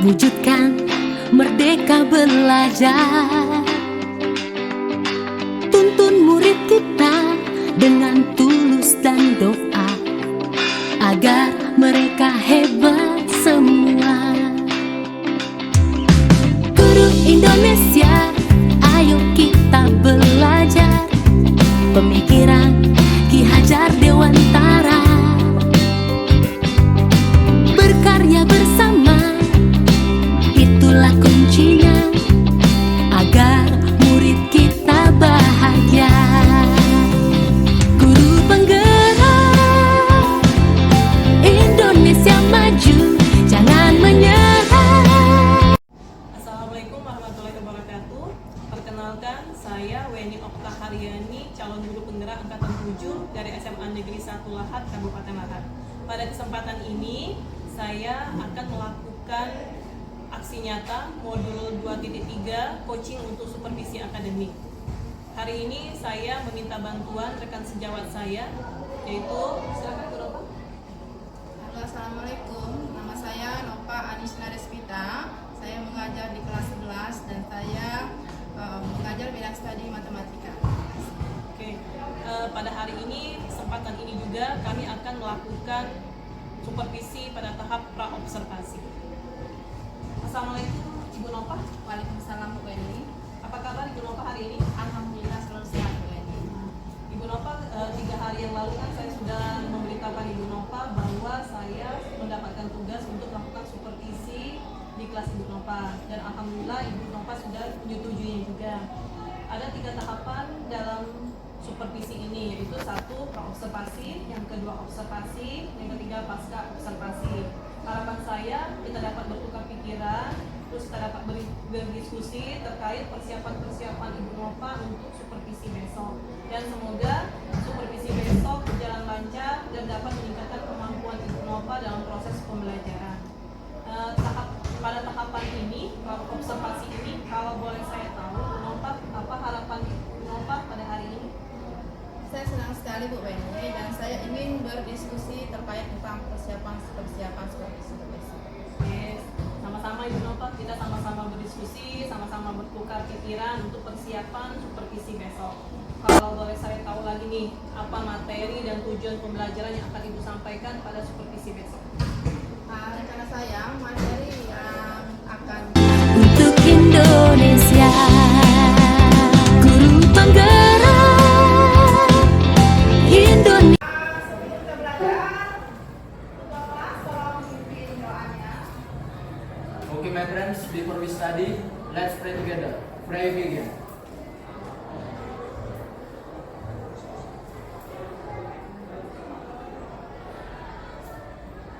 wujudkan merdeka belajar. Tuntun murid kita dengan tulus dan doa agar mereka hebat semua. Guru Indonesia, ayo kita belajar pemikiran Ki Hajar Dewantara. Berkarya bersama, itulah kuncinya agar murid kita bahagia. Guru penggerak Indonesia maju, jangan menyerah. Assalamualaikum warahmatullahi wabarakatuh. Perkenalkan, saya Weni Okta Haryani, calon guru penggerak angkatan 7 dari SMA Negeri 1 Lahat, Kabupaten Lahat. Pada kesempatan ini, saya akan melakukan aksi nyata modul 2.3 coaching untuk supervisi akademik. Hari ini saya meminta bantuan rekan sejawat saya, yaitu silakan Bu Nova. Halo, assalamualaikum. Nama saya Nova Anisna Resmita. Saya mengajar di kelas 11 dan saya mengajar bidang studi matematika. Oke, pada hari ini, kesempatan ini juga kami akan melakukan supervisi pada tahap pra-observasi. Assalamualaikum Ibu Nova. Waalaikumsalam Bu Weni. Apa kabar Ibu Nova hari ini? Alhamdulillah selalu sehat Bu Weni. Ibu Nova, 3 hari yang lalu kan saya sudah memberitahukan Ibu Nova bahwa saya mendapatkan tugas untuk melakukan supervisi di kelas Ibu Nova, dan alhamdulillah Ibu Nova sudah menyetujuinya juga. Ada 3 tahapan dalam supervisi ini, yaitu 1 pra-observasi, yang kedua observasi, yang ketiga pasca observasi. Harapan saya kita dapat bertukar pikiran, terus kita dapat berdiskusi terkait persiapan-persiapan Ibu Nova untuk supervisi besok. Dan semoga supervisi besok berjalan lancar dan dapat meningkatkan kemampuan Ibu Nova dalam proses pembelajaran. Pada tahapan ini, observasi ini, kalau boleh saya tahu, Ibu Nova, apa harapan Ibu Nova pada hari ini? Saya senang sekali Bu Weni dan saya ingin berdiskusi terkait tentang persiapan supervisi besok. Yes. Sama-sama Ibu Nova, kita sama-sama berdiskusi, sama-sama bertukar pikiran untuk persiapan supervisi besok. Kalau boleh saya tahu lagi nih, apa materi dan tujuan pembelajaran yang akan Ibu sampaikan pada supervisi besok? Rencana saya materi yang akan Untuk Indonesia, guru penggerak Indonesia. sebelum kita belajar, Bapak tolong pimpin doanya. Okay, my friends, before we study, let's pray together. Pray begin.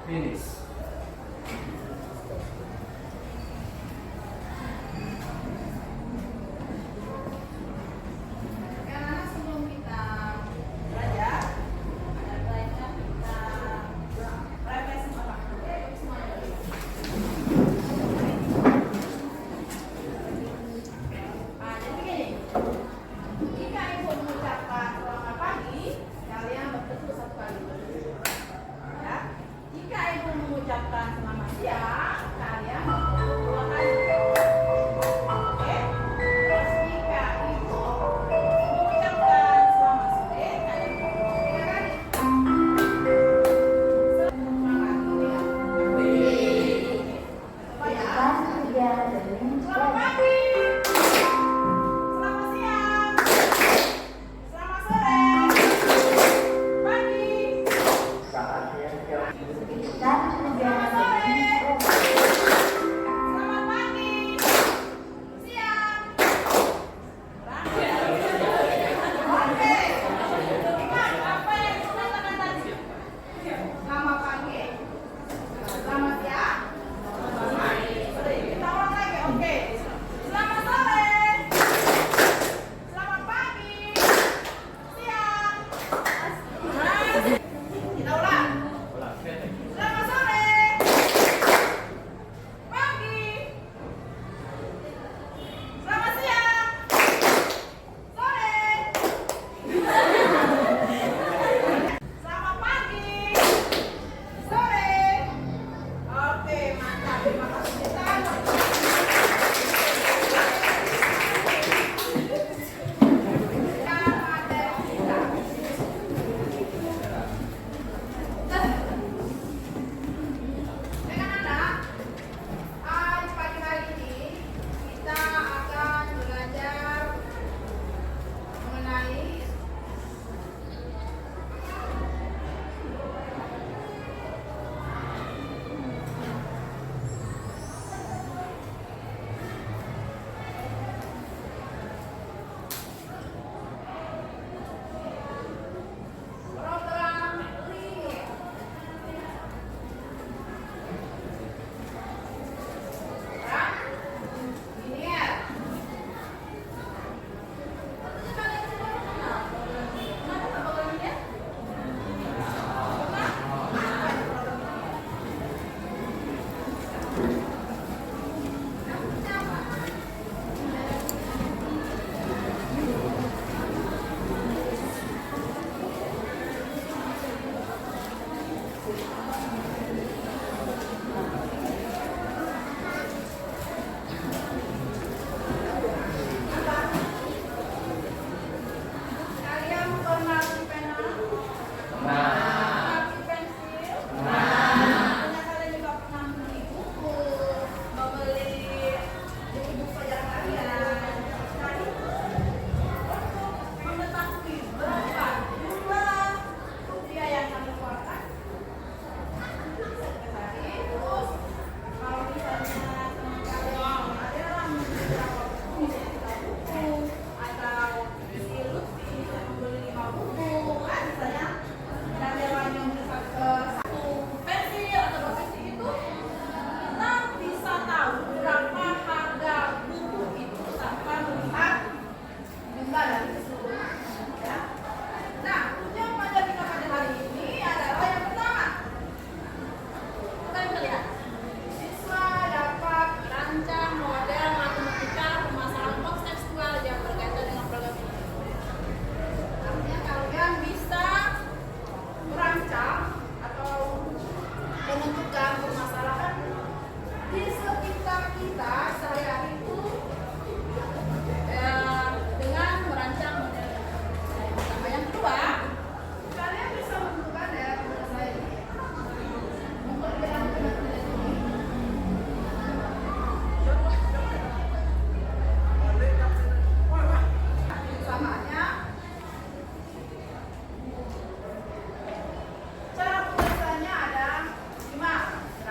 Finish. Karena sebelum kita belajar, ada baiknya kita refreshing otak. Semuanya. Jadi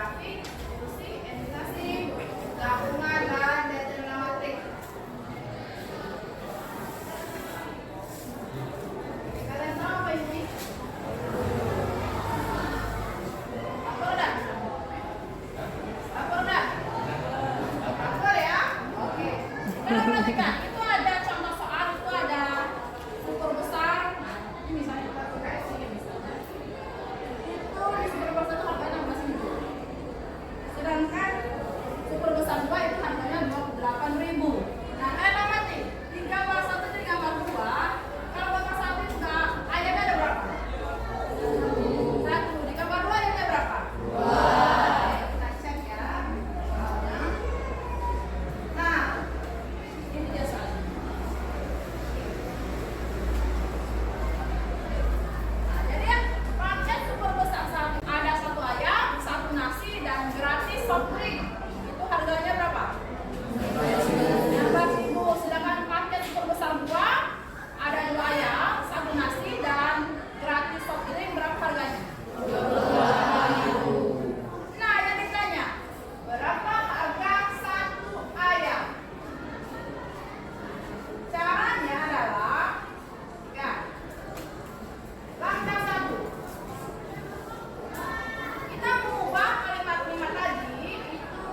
grafik, ilustrasi, animasi, gabungan dan determinatik. Kalian tahu apa ini? Apa udah? Apa udah? Apa ya? Oke. Sekarang perhatikan, itu ada contoh soal, itu ada ukur besar. Nah, ini misalnya kita pakai sini misalnya. Itu di super besar itu harganya 16.000. Sedangkan super besar 2 itu harganya 28.000. Nah, kalian amati, di gambar 1 dan gambar 2, kalau gambar 1 itu ayamnya ada berapa? 1. Di gambar 2 ayamnya berapa? 2. Kita cek ya. Soalnya. Nah, ini dia soalnya. Nah, jadi ya, paket super besar ada 1 ayam, 1 nasi, dan gratis soft drink. Itu harganya berapa? 16.000. Sedangkan paket super besar 2 ada 2 ayam, 1 nasi, dan gratis soft drink berapa harganya? 22.000. Nah, yang ditanya, berapa harga 1 ayam? Caranya adalah ya, langkah 1, kita mengubah kalimat-kalimat tadi itu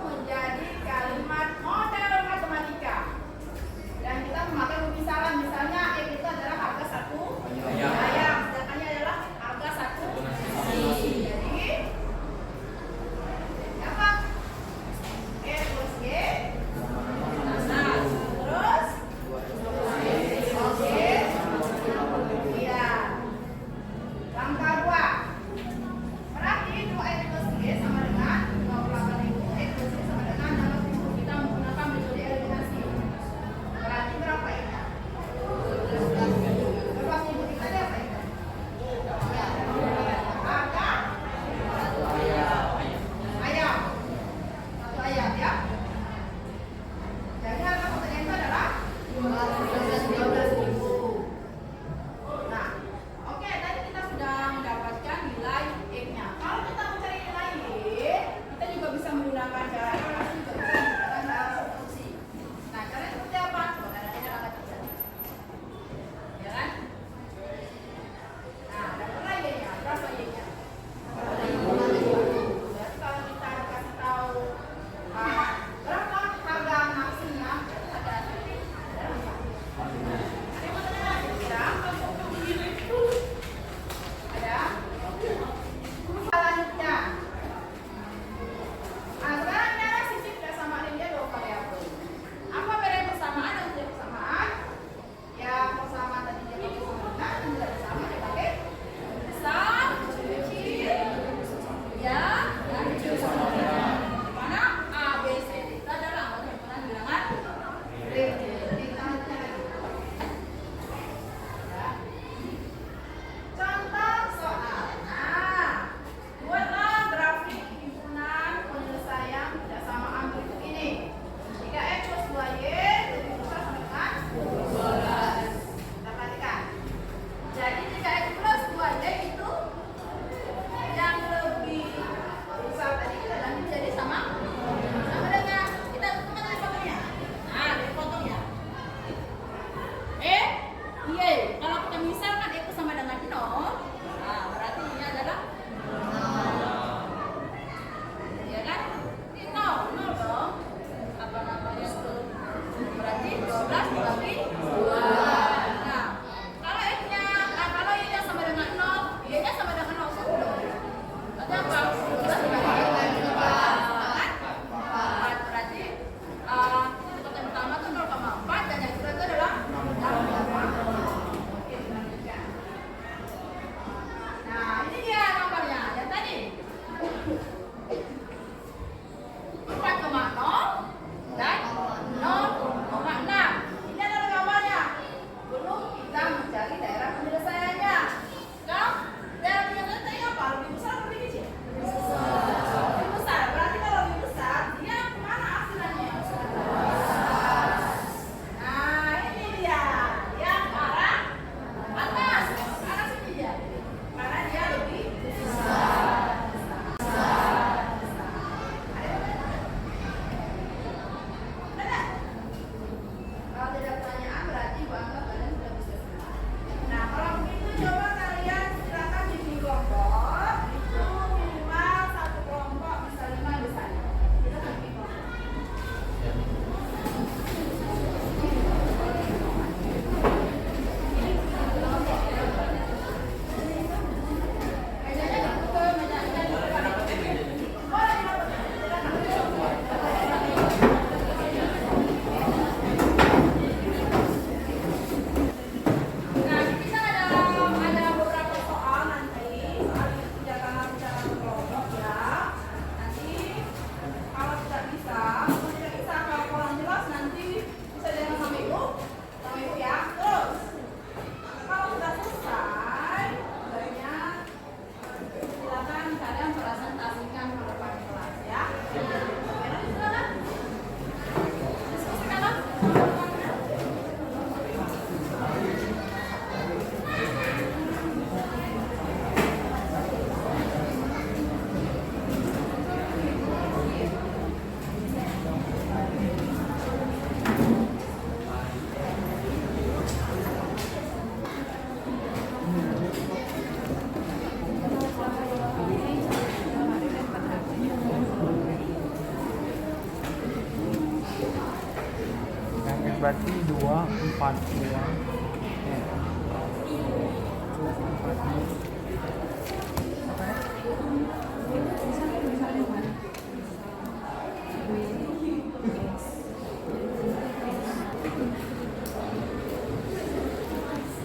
berarti 2, 4, 2. Ya. 4,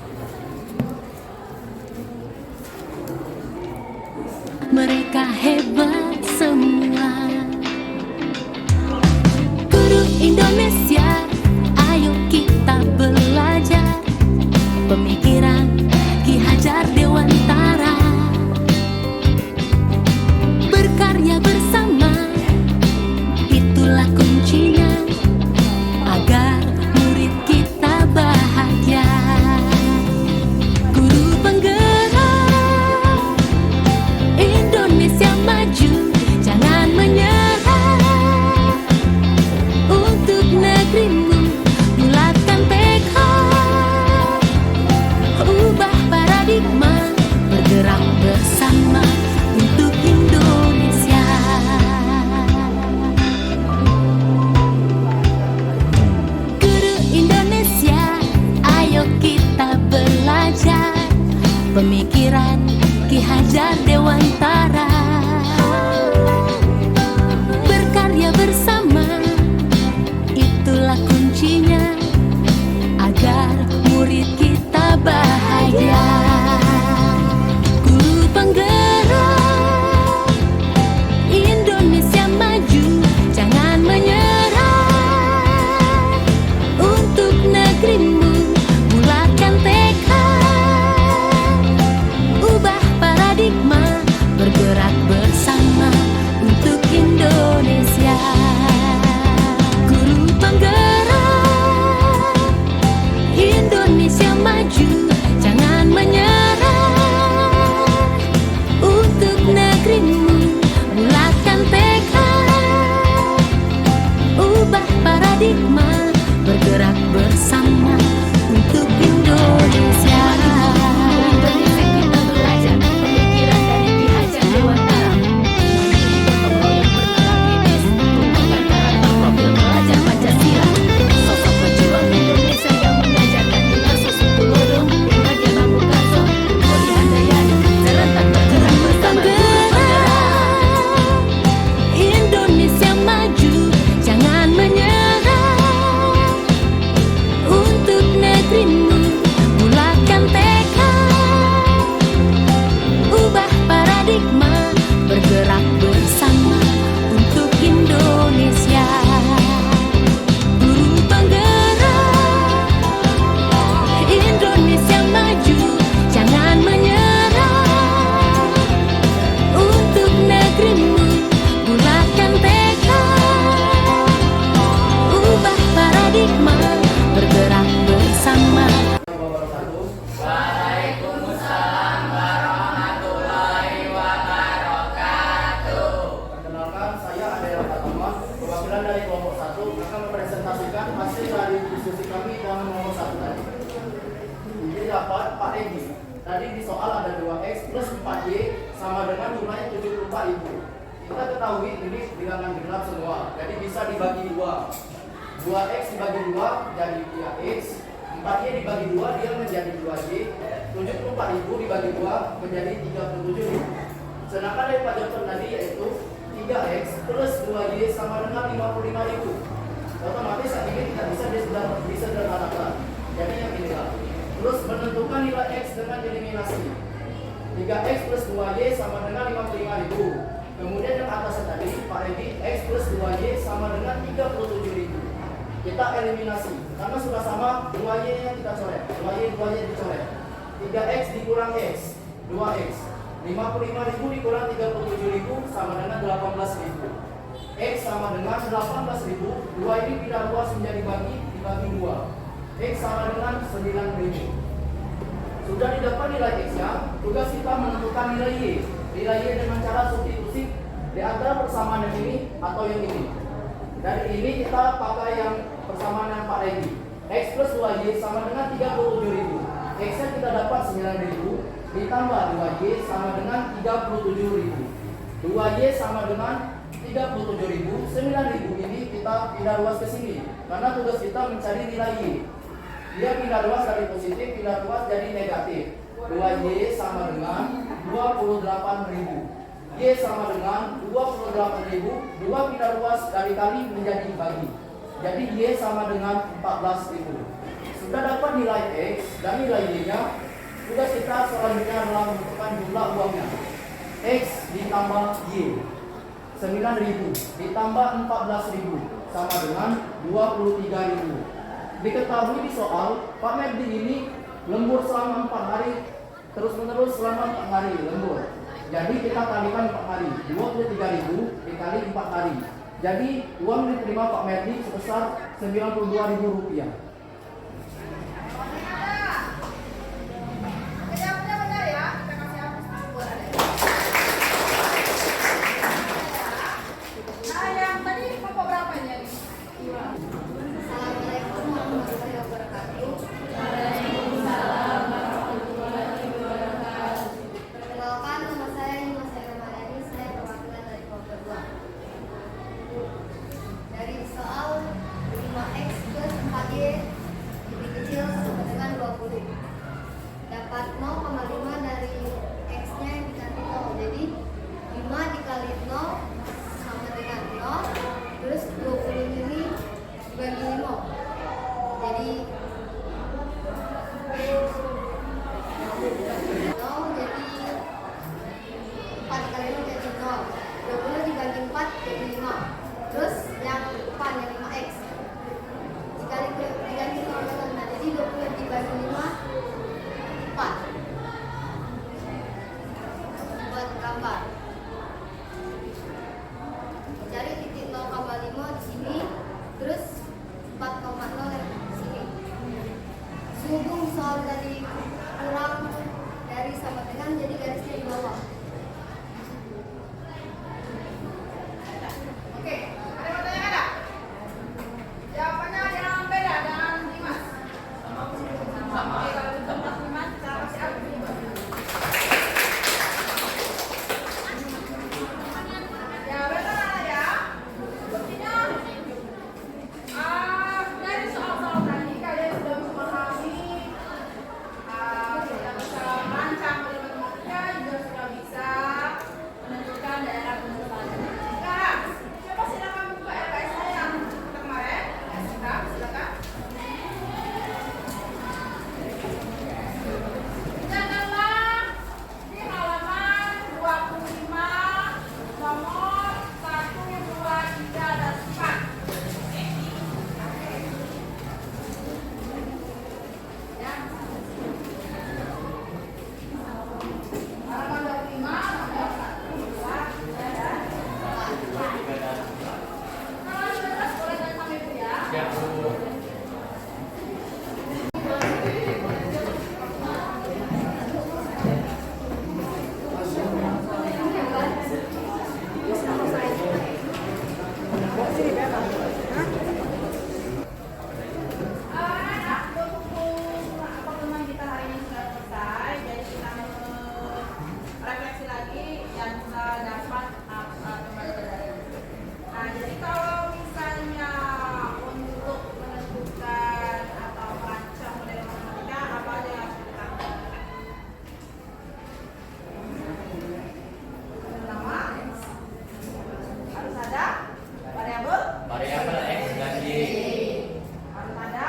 2. Mereka hebat semua. Guru Indonesia, ayo kita belajar pemikiran Ki Hajar Dewantara. Berkarya bersama, itulah kuncinya agar murid kita bahagia. Guru penggerak Indonesia maju, jangan menyerah. Untuk negerimu, bulatkan tekad, ubah paradigma, bergerak bersama untuk Indonesia. Guru Indonesia, ayo kita belajar pemikiran Ki Hajar Dewantara. Berkarya bersama, itulah kuncinya agar murid kita bahagia. Guru penggerak Indonesia maju, jangan menyerah. Untuk negerimu, bulatkan tekad, ubah paradigma, bergerak bersama untuk Indonesia. Guru penggerak Indonesia maju, jangan menyerah. Untuk negerimu, bulatkan tekad, ubah paradigma, bergerak bersama untuk Indonesia. Indonesia kita belajar pemikiran dari Ki Hajar Dewantara. Profil pelajar Pancasila, sosok pejuang Indonesia yang mengajarkan kita sesuatu lodong, Raja Bambu Karso, Doli Handayani, serentak bergerak bersama. Indonesia maju, jangan menyerah. Untuk negerimu, bulatkan tekad, ubah paradigma, bergerak bersama untuk Indonesia. Guru penggerak Indonesia maju, jangan menyerah. Untuk negerimu, bulatkan tekad, ubah paradigma, bergerak bersama. Perkenalkan, saya adalah Fatma, perwakilan dari kelompok 1 akan mempresentasikan hasil dari diskusi kami dengan nomor 1 tadi. Ini dapat Pak Egi. Tadi di soal ada 2X plus 4Y sama dengan jumlahnya 74.000. Kita ketahui ini bilangan genap semua, jadi bisa dibagi 2. 2X dibagi 2 jadi 3X, 4Y dibagi 2 dia menjadi 2Y, 74.000 dibagi 2 menjadi 37.000. Sedangkan dari Pak Johnson tadi yaitu 3X plus 2Y sama dengan 55.000. Otomatis saat ini tidak bisa disederhanakan. Jadi yang inilah. Terus menentukan nilai X dengan eliminasi. 3X plus 2Y sama dengan 55.000. Kemudian yang atasnya tadi Pak Redi, X plus 2Y sama dengan 37.000. Kita eliminasi karena sudah sama 2Y yang kita coret. 2Y dicoret. 3X dikurang X, 2X. 55.000 dikurang 37.000 sama dengan 18.000. X sama dengan 18.000. 2 ini pindah luas menjadi dibagi 2. X sama dengan 9.000. Sudah didapat nilai X-nya, tugas kita menentukan nilai Y. Nilai Y dengan cara substitusi di antara persamaan yang ini atau yang ini. Dari ini kita pakai yang persamaan yang Pak Regi. X plus 2Y sama dengan 37.000. X-nya kita dapat 9.000 ditambah 2Y sama dengan 37.000. 2Y sama dengan 3 37.000, 9.000 ini kita pindah ruas ke sini. Karena tugas kita mencari nilai Y. Dia pindah ruas dari positif, pindah ruas jadi negatif. 2Y sama dengan 28.000. Y sama dengan 28.000. 2 pindah ruas dari kali menjadi bagi. Jadi Y sama dengan 14.000. Sudah dapat nilai X dan nilai Y-nya. Tugas kita selanjutnya adalah menentukan jumlah uangnya. X ditambah Y, 9.000 ditambah 14.000 sama dengan 23.000. Diketahui di soal Pak Merdi ini lembur selama 4 hari, terus menerus selama 4 hari lembur. Jadi kita kalikan 4 hari, 23.000 dikali 4 hari. Jadi uang diterima Pak Merdi sebesar 92.000 rupiah. Jawabnya benar ya. Kita kasih hapus buat ada. Nah, yang tadi kelompok berapa ini? Assalamualaikum warahmatullahi wabarakatuh. Perkenalkan, nama saya Yuma Ramadhani. Saya perwakilan dari kelompok 2. Dari soal 5x plus 4y lebih kecil sama dengan 20. Dapat 0,5 dari x-nya yang dikali 0. Jadi 5 dikali 0 sama dengan 0. Terus 20 ini dibagi 5. Jadi 0 jadi 4 kali 0 jadi 0. 20 dibagi 4 jadi 5. Terus yang depan yang 5x diganti 0 dengan 0. Jadi 20 dibagi 5 4. Buat gambar. Cari titik 0,5 di sini, terus 4,0 yang di sini. Sehubung soal tadi kurang dari sama dengan, jadi garisnya di bawah. Oke, ada yang bertanya ada? Jawabannya ada yang beda dengan Dimas. Oke, kalau untuk Mas Dimas, kita kasih aku juga. Ya, benar ya. Buktinya, dari soal-soal tadi kalian sudah memahami, sudah bisa merancang matematika, juga sudah bisa menentukan daerah penutupan. Sekarang, coba silakan buka LKS saya yang kemarin. Ya, silakan. Janganlah di halaman 25 nomor 1, 2, 3, dan 4. Ya. Halaman 25 nomor 1, 2, 3, dan 4. Kalau sudah jelas boleh tanya sama Ibu ya. Ya, Bu. Pertemuan kita hari ini sudah selesai, jadi kita refleksi lagi yang kita dapat kembali dari. Nah, jadi kalau misalnya untuk menentukan atau merancang model matematika, apa aja yang harus kita lakukan? Pertama, harus ada variabel. Variabel X dan Y. Harus ada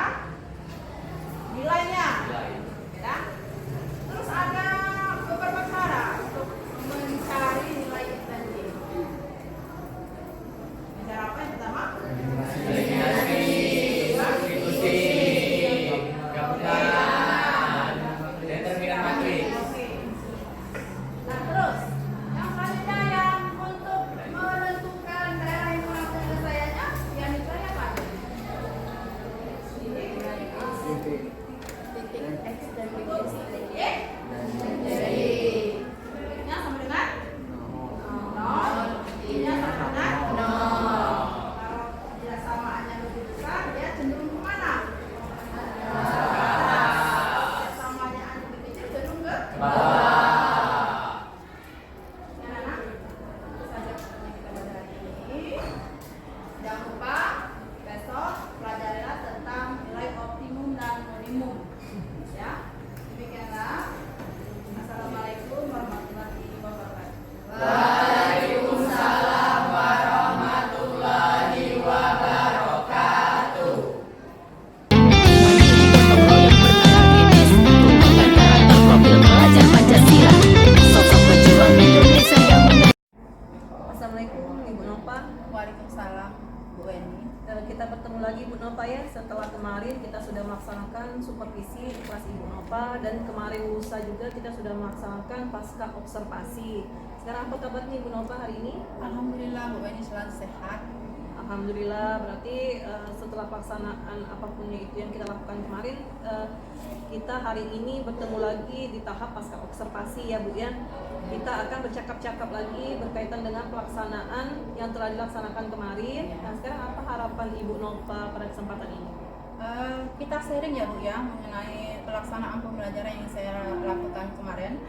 nilainya, Nilai. ya. Terus ada beberapa cara untuk mencari nilai X dan Y. Cara apa yang pertama? Eliminasi, substitusi, gabungan, determinan matris. Oke. Nah, terus yang selanjutnya yang untuk menentukan daerah yang kurang penyelesaiannya, yang itu Jangan lupa besok pelajarilah tentang nilai optimum dan minimum. Ya, demikianlah. Assalamualaikum warahmatullahi wabarakatuh. Waalaikumsalam warahmatullahi wabarakatuh. Tumbuhkan karakter profil pelajar Pancasila, sosok pejuang Indonesia yang menarik. Assalamualaikum Ibu Nova. Waalaikumsalam Bu Eni. Kita bertemu lagi Bu Nova ya. Setelah kemarin kita sudah melaksanakan supervisi di kelas Ibu Nova, dan kemarin lusa juga kita sudah melaksanakan pasca observasi. Sekarang apa kabar nih Bu Nova hari ini? Alhamdulillah Bu Eni selalu sehat. Alhamdulillah, berarti setelah pelaksanaan apapun itu yang kita lakukan kemarin, kita hari ini bertemu lagi di tahap pasca observasi ya Bu ya. Kita akan bercakap-cakap lagi berkaitan dengan pelaksanaan yang telah dilaksanakan kemarin. Nah, sekarang apa harapan Ibu Nova pada kesempatan ini? Kita sharing ya Bu ya mengenai pelaksanaan pembelajaran yang saya lakukan kemarin.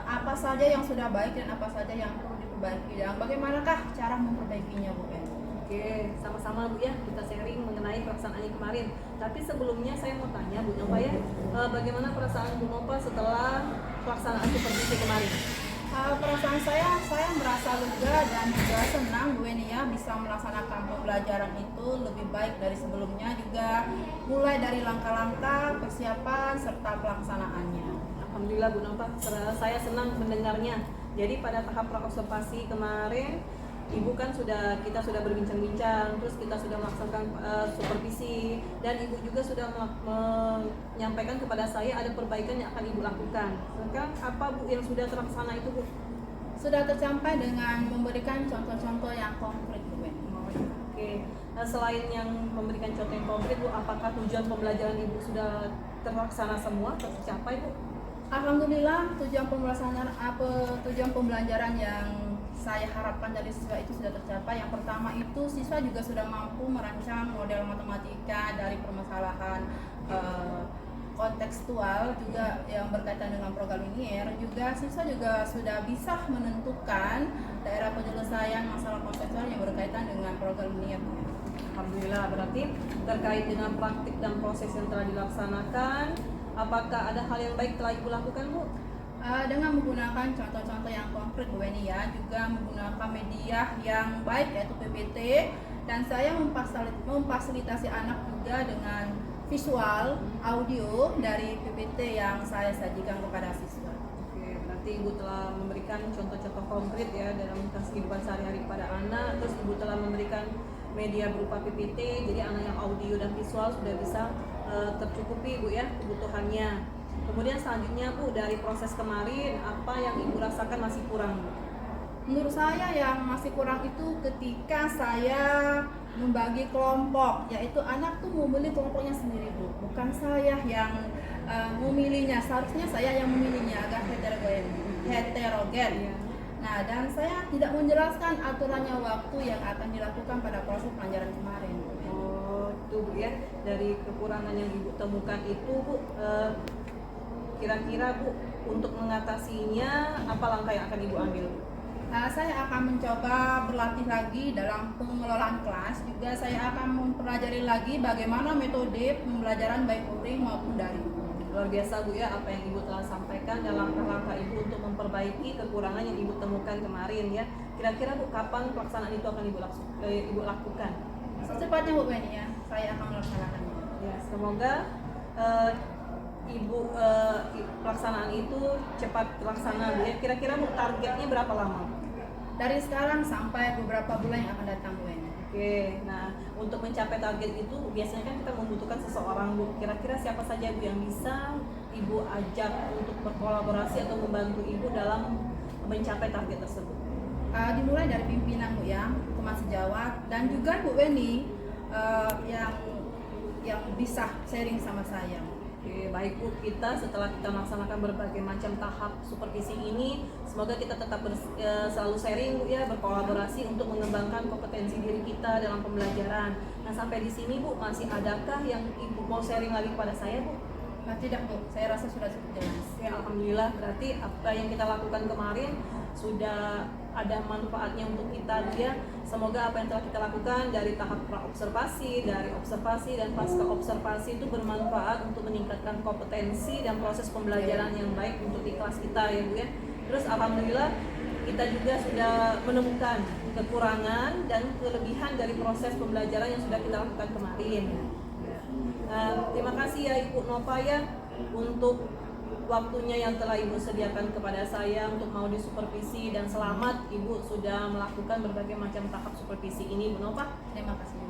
Apa saja yang sudah baik dan apa saja yang perlu diperbaiki dan bagaimanakah cara memperbaikinya Bu Eni? Oke, sama-sama Bu ya, kita sharing mengenai pelaksanaan yang kemarin. Tapi sebelumnya saya mau tanya Bu Nova ya, bagaimana perasaan Bu Nova setelah pelaksanaan supervisi kemarin? Perasaan saya merasa lega dan juga senang Bu Eni ya bisa melaksanakan pembelajaran itu lebih baik dari sebelumnya, juga mulai dari langkah-langkah persiapan serta pelaksanaannya. Alhamdulillah Bu Nova, saya senang mendengarnya. Jadi pada tahap observasi kemarin, Ibu kan kita sudah berbincang-bincang, terus kita sudah melaksanakan supervisi, dan Ibu juga sudah menyampaikan kepada saya ada perbaikan yang akan Ibu lakukan. Sekarang apa Bu yang sudah terlaksana itu Bu? Sudah tercapai dengan memberikan contoh-contoh yang konkret Bu Eni. Oke, selain yang memberikan contoh yang konkret Bu, apakah tujuan pembelajaran Ibu sudah terlaksana semua, tercapai Bu? Alhamdulillah tujuan pembelajaran yang saya harapkan dari siswa itu sudah tercapai. Yang pertama itu siswa juga sudah mampu merancang model matematika dari permasalahan kontekstual juga yang berkaitan dengan program linier. Juga siswa juga sudah bisa menentukan daerah penyelesaian masalah kontekstual yang berkaitan dengan program linier. Alhamdulillah, berarti terkait dengan praktik dan proses yang telah dilaksanakan, apakah ada hal yang baik telah Ibu lakukan Bu? Dengan menggunakan contoh-contoh yang konkret Bu Eni ya, juga menggunakan media yang baik yaitu PPT, dan saya memfasilitasi anak juga dengan visual, audio dari PPT yang saya sajikan kepada siswa. Oke, berarti Ibu telah memberikan contoh-contoh konkret ya dalam kehidupan sehari-hari pada anak, terus Ibu telah memberikan media berupa PPT, jadi anak yang audio dan visual sudah bisa tercukupi Bu ya kebutuhannya. Kemudian selanjutnya Bu, dari proses kemarin apa yang Ibu rasakan masih kurang Bu? Menurut saya yang masih kurang itu ketika saya membagi kelompok, yaitu anak tuh memilih kelompoknya sendiri Bu, bukan saya yang memilihnya. Seharusnya saya yang memilihnya, agak heterogen. Nah, dan saya tidak menjelaskan aturannya waktu yang akan dilakukan pada proses pelajaran kemarin. Oh, itu Bu ya, dari kekurangan yang Ibu temukan itu Bu, kira-kira Bu untuk mengatasinya apa langkah yang akan Ibu ambil? Saya akan mencoba berlatih lagi dalam pengelolaan kelas. Juga saya akan mempelajari lagi bagaimana metode pembelajaran baik luring maupun daring. Luar biasa Bu ya apa yang Ibu telah sampaikan dan langkah-langkah Ibu untuk memperbaiki kekurangan yang Ibu temukan kemarin ya. Kira-kira Bu kapan pelaksanaan itu akan Ibu lakukan? Secepatnya Bu Eni ya, saya akan melaksanakannya. Ya, semoga Ibu pelaksanaan itu cepat terlaksana Bu ya. Kira-kira Bu targetnya berapa lama? Dari sekarang sampai beberapa bulan yang akan datang Bu Eni. Oke, nah untuk mencapai target itu biasanya kan kita membutuhkan seseorang Bu. Kira-kira siapa saja Bu yang bisa Ibu ajak untuk berkolaborasi atau membantu Ibu dalam mencapai target tersebut? Dimulai dari pimpinan Bu ya, teman sejawat, dan juga Bu Eni yang bisa sharing sama saya. Oke, baik Bu, kita setelah kita melaksanakan berbagai macam tahap supervisi ini, semoga kita tetap selalu sharing Bu ya, berkolaborasi untuk mengembangkan kompetensi diri kita dalam pembelajaran. Nah, sampai di sini Bu, masih adakah yang Ibu mau sharing lagi kepada saya Bu? Tidak Bu, saya rasa sudah cukup jelas. Ya, alhamdulillah, berarti apa yang kita lakukan kemarin sudah ada manfaatnya untuk kita ya. Semoga apa yang telah kita lakukan dari tahap pra-observasi, dari observasi dan pasca observasi itu bermanfaat untuk meningkatkan kompetensi dan proses pembelajaran yang baik untuk di kelas kita ya Bu ya. Terus alhamdulillah kita juga sudah menemukan kekurangan dan kelebihan dari proses pembelajaran yang sudah kita lakukan kemarin. Terima kasih ya Ibu Nova ya untuk waktunya yang telah Ibu sediakan kepada saya untuk mau disupervisi, dan selamat Ibu sudah melakukan berbagai macam tahap supervisi ini Bu Nova. Terima kasih.